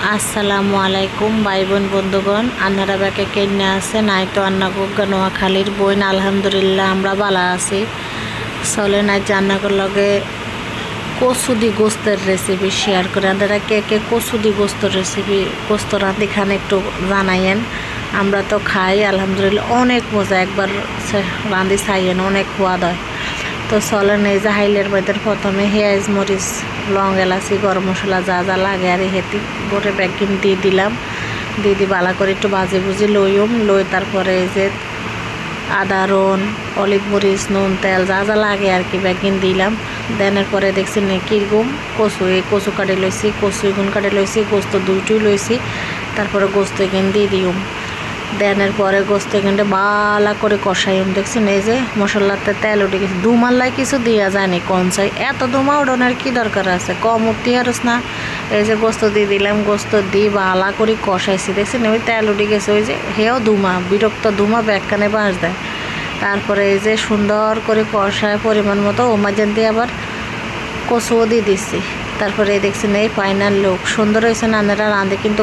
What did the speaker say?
আসসালামু আলাইকুম ভাই বোন বন্ধুগণ, আন্নারা ব্যাকে কেন্যা আছে নাই তো আন্না গোগা নোয়াখালীর বইন। আলহামদুলিল্লাহ আমরা ভালো আছি। চলে নাই রান্নার লগে কচুদি গোস্তের রেসিপি শেয়ার করে। আপনারা কে কে কচুদি গোস্তের রেসিপি গোস্ত রাঁধি খান একটু জানাইয়েন। আমরা তো খাই আলহামদুলিল্লাহ, অনেক মজা। একবার রাঁধি চাইয়েন, অনেক স্বাদ হয়। তো চলেন এই যে হাইলের মধ্যে প্রথমে পেঁয়াজ মরিচ লং এলাচি গরম মশলা যা যা লাগে আর হেঁটি গোটে ব্যাগিন দিয়ে দিলাম। দিয়ে ভালো করে একটু ভাজি ভুজি লই তারপরে এই যে আদা রন অলিভ মরিচ নুন তেল যা যা লাগে আর কি ব্যাগিন দিলাম। দেনের পরে দেখছি কীরকম কচু, এই কচু কাটি লইছি, কচু এগুন কাটি লইছি, গোস্ত দুইটুই লইছি। তারপরে গোস্ত এখান দিয়ে দিম। দেনের পরে গোস্ত এখানটা ভালো করে কষাইম। দেখছেন এই যে মশলাতে তেল উঠে গেছে। দুমাল্লায় কিছু দেওয়া যায়নি, কম চাই। এত দুমা উড়ানোর কি দরকার আছে, কম উঠতে আরস না। এই যে গোস্ত দিয়ে দিলাম, গোস্ত দিয়ে ভালো করে কষাইছি। দেখছেন ওই তেল উঠে গেছে, ওই যে হেও দুমা বিরক্ত দুমা ব্যাগখানে বাঁশ দেয়। তারপরে এই যে সুন্দর করে কষায় পরিমাণ মতো ওমাজেন দিয়ে আবার কচুও দিয়ে দিচ্ছি। তারপরে দেখছেন এই ফাইনাল লুক সুন্দর হয়েছে। নানেরা রাঁধে কিন্তু